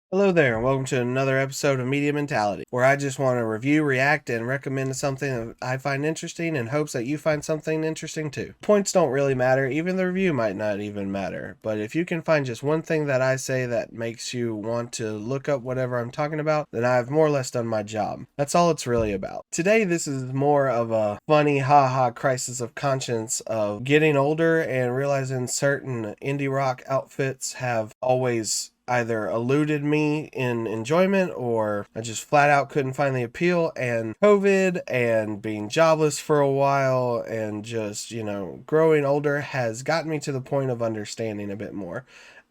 Hello there, and welcome to another episode of Media Mentality, where I just want to review, react, and recommend something that I find interesting in hopes that you find something interesting too. Points don't really matter, even the review might not even matter, but if you can find just one thing that I say that makes you want to look up whatever I'm talking about, then I've more or less done my job. That's all it's really about. Today, this is more of a funny haha crisis of conscience of getting older and realizing certain indie rock outfits have always either eluded me in enjoyment or I just flat out couldn't find the appeal, and COVID and being jobless for a while and just, growing older has gotten me to the point of understanding a bit more.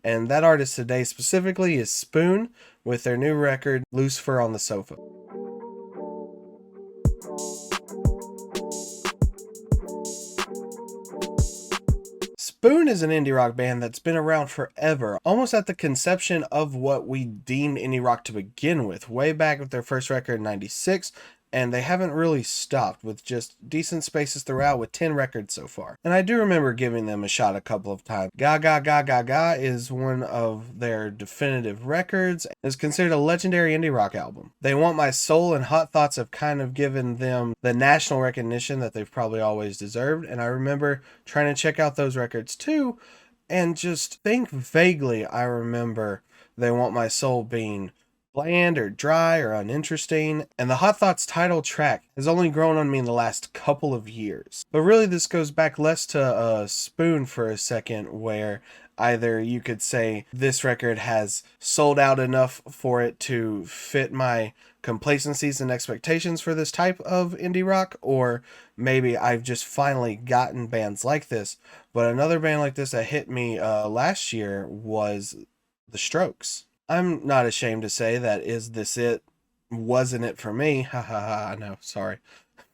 And that artist today specifically is Spoon with their new record, Lucifer on the Sofa. Spoon is an indie rock band that's been around forever, almost at the conception of what we deemed indie rock to begin with, way back with their first record in '96, and they haven't really stopped, with just decent spaces throughout with 10 records so far. And I do remember giving them a shot a couple of times. Ga Ga Ga Ga Ga is one of their definitive records, and is considered a legendary indie rock album. They Want My Soul and Hot Thoughts have kind of given them the national recognition that they've probably always deserved, and I remember trying to check out those records too, and just think vaguely I remember They Want My Soul being bland or dry or uninteresting, and the Hot Thoughts title track has only grown on me in the last couple of years. But really, this goes back less to Spoon for a second, where either you could say this record has sold out enough for it to fit my complacencies and expectations for this type of indie rock, or maybe I've just finally gotten bands like this. But another band like this that hit me last year was The Strokes. I'm not ashamed to say that Is This It wasn't it for me. Ha ha ha. No, sorry.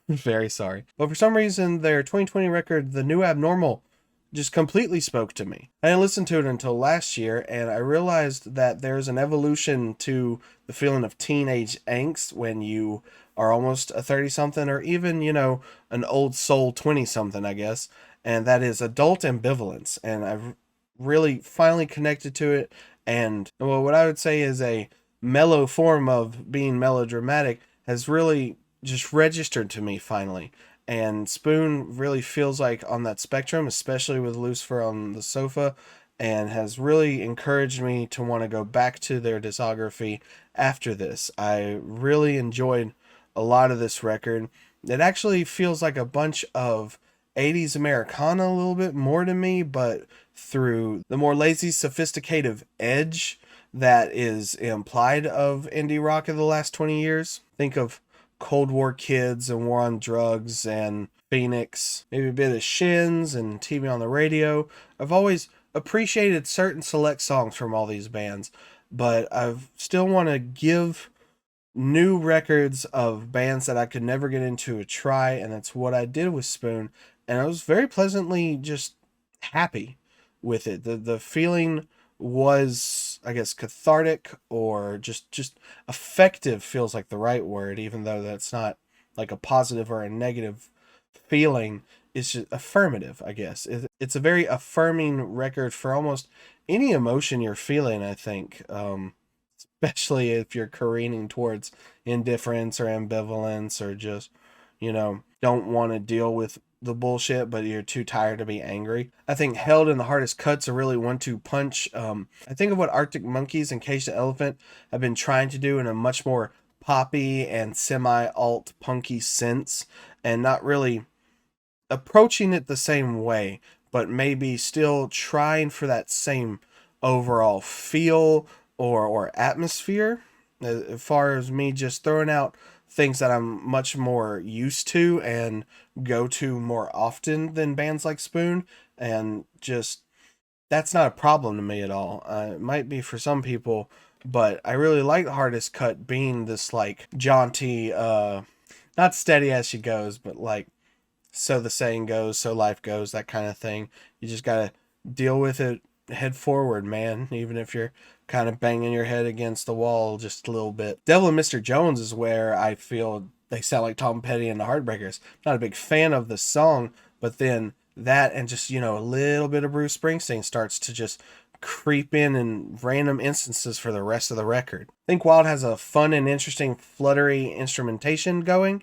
Very sorry. But for some reason, their 2020 record, The New Abnormal, just completely spoke to me. I didn't listen to it until last year, and I realized that there's an evolution to the feeling of teenage angst when you are almost a 30 something, or even, an old soul 20 something, I guess. And that is adult ambivalence. And I've really finally connected to it. And well, what I would say is a mellow form of being melodramatic has really just registered to me finally. And Spoon really feels like on that spectrum, especially with Lucifer on the Sofa, and has really encouraged me to want to go back to their discography after this. I really enjoyed a lot of this record. It actually feels like a bunch of 80s Americana a little bit more to me, but through the more lazy, sophisticated edge that is implied of indie rock of the last 20 years. Think of Cold War Kids and War on Drugs and Phoenix, maybe a bit of Shins and TV on the Radio. I've always appreciated certain select songs from all these bands, but I still want to give new records of bands that I could never get into a try, and that's what I did with Spoon, and I was very pleasantly just happy with it. The feeling was, I guess, cathartic, or just effective feels like the right word, even though that's not like a positive or a negative feeling. It's just affirmative, I guess. It's a very affirming record for almost any emotion you're feeling, I think. Especially if you're careening towards indifference or ambivalence, or just, don't want to deal with the bullshit, but you're too tired to be angry. I think Held in the Hardest Cut's a really 1-2 punch. I think of what Arctic Monkeys and Cage the Elephant have been trying to do in a much more poppy and semi-alt punky sense, and not really approaching it the same way, but maybe still trying for that same overall feel or atmosphere, as far as me just throwing out things that I'm much more used to and go to more often than bands like Spoon, and just that's not a problem to me at all. It might be for some people, but I really like The Hardest Cut being this like jaunty, not steady as she goes, but like so the saying goes, so life goes, that kind of thing. You just gotta deal with it, head forward, man, even if you're kind of banging your head against the wall just a little bit. Devil and Mr. Jones is where I feel they sound like Tom Petty and the Heartbreakers. Not a big fan of the song, but then that and just, a little bit of Bruce Springsteen starts to just creep in random instances for the rest of the record. I think while it has a fun and interesting fluttery instrumentation going,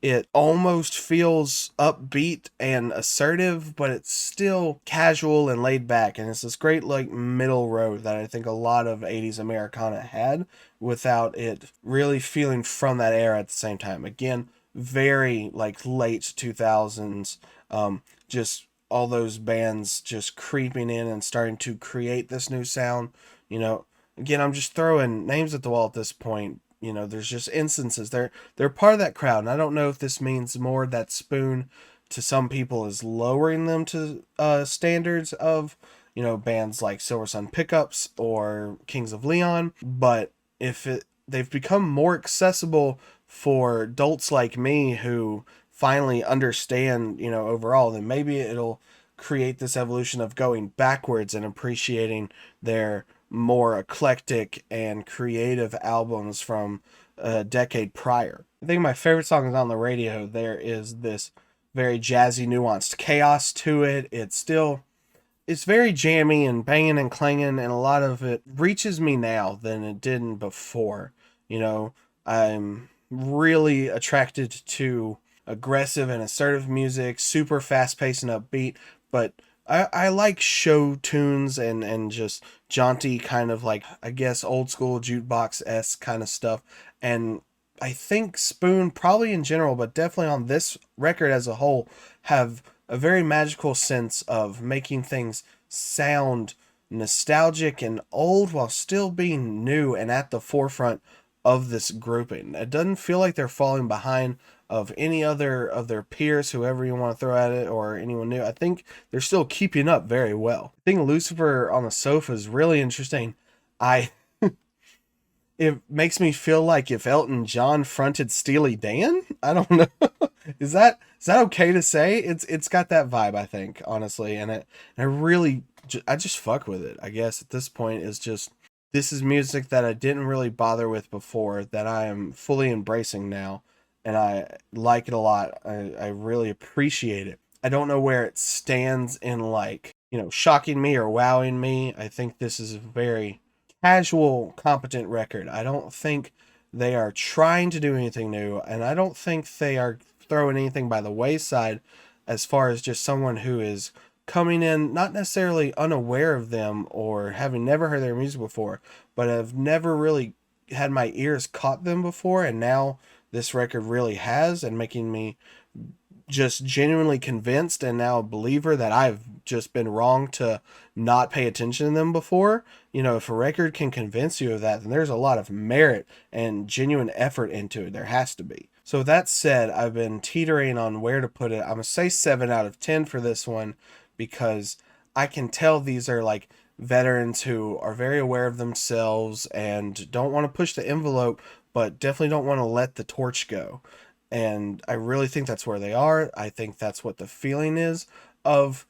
it almost feels upbeat and assertive, but it's still casual and laid back. And it's this great like middle road that I think a lot of 80s Americana had without it really feeling from that era at the same time. Again, very like late 2000s, just all those bands just creeping in and starting to create this new sound. You know, again, I'm just throwing names at the wall at this point. You know, there's just instances they're part of that crowd, and I don't know if this means more that Spoon to some people is lowering them to standards of, you know, bands like Silver Sun Pickups or Kings of Leon, but if they've become more accessible for adults like me who finally understand, you know, overall, then maybe it'll create this evolution of going backwards and appreciating their more eclectic and creative albums from a decade prior. I think my favorite song is On the Radio. There is this very jazzy, nuanced chaos to it. It's very jammy and banging and clanging, and a lot of it reaches me now than it didn't before. You know, I'm really attracted to aggressive and assertive music, super fast paced and upbeat, but I like show tunes and just jaunty kind of like, I guess, old school jukebox-esque kind of stuff. And I think Spoon, probably in general, but definitely on this record as a whole, have a very magical sense of making things sound nostalgic and old while still being new and at the forefront of this grouping. It doesn't feel like they're falling behind of any other of their peers, whoever you want to throw at it, or anyone new. I think they're still keeping up very well. I think Lucifer on the Sofa is really interesting. It makes me feel like if Elton John fronted Steely Dan. I don't know. Is that okay to say? It's got that vibe, I think, honestly, and I really I just fuck with it. I guess at this point is just, this is music that I didn't really bother with before that I am fully embracing now, and I like it a lot. I really appreciate it. I don't know where it stands in, like, you know, shocking me or wowing me. I think this is a very casual, competent record. I don't think they are trying to do anything new, and I don't think they are throwing anything by the wayside as far as just someone who is coming in not necessarily unaware of them or having never heard their music before, but have never really had my ears caught them before, and now this record really has, and making me just genuinely convinced and now a believer that I've just been wrong to not pay attention to them before. You know, if a record can convince you of that, then there's a lot of merit and genuine effort into it. There has to be. So with that said, I've been teetering on where to put it. I'm going to say 7 out of 10 for this one, because I can tell these are like veterans who are very aware of themselves and don't want to push the envelope, but definitely don't want to let the torch go. And I really think that's where they are. I think that's what the feeling is of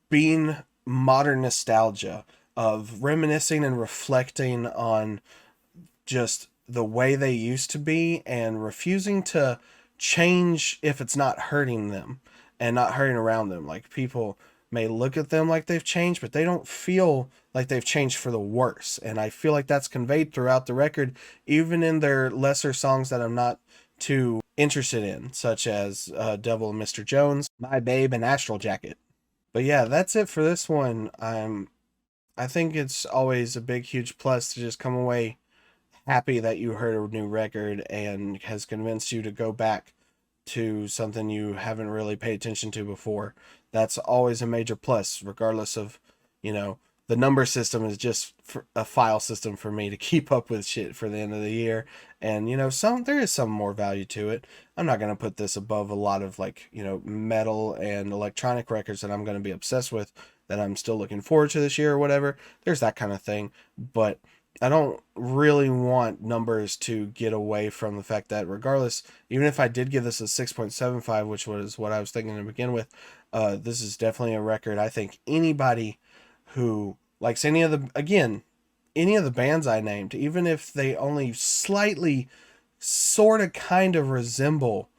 being modern nostalgia, of reminiscing and reflecting on just the way they used to be and refusing to change if it's not hurting them and not hurting around them. Like, people may look at them like they've changed, but they don't feel like they've changed for the worse. And I feel like that's conveyed throughout the record, even in their lesser songs that I'm not too interested in, such as Devil and Mr. Jones, My Babe, and Astral Jacket. But yeah, that's it for this one. I think it's always a big, huge plus to just come away happy that you heard a new record and has convinced you to go back to something you haven't really paid attention to before. That's always a major plus, regardless of, you know, the number system is just a file system for me to keep up with shit for the end of the year. And, you know, there is some more value to it. I'm not going to put this above a lot of, like, you know, metal and electronic records that I'm going to be obsessed with, that I'm still looking forward to this year or whatever. There's that kind of thing. But I don't really want numbers to get away from the fact that, regardless, even if I did give this a 6.75, which was what I was thinking to begin with, this is definitely a record I think anybody who likes any of the bands I named, even if they only slightly sort of kind of resemble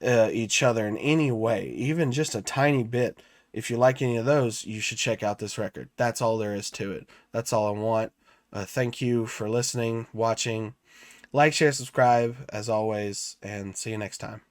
each other in any way, even just a tiny bit, If you like any of those, you should check out this record. That's all there is to it. That's all I want. Thank you for listening, watching. Like, share, subscribe, as always, and see you next time.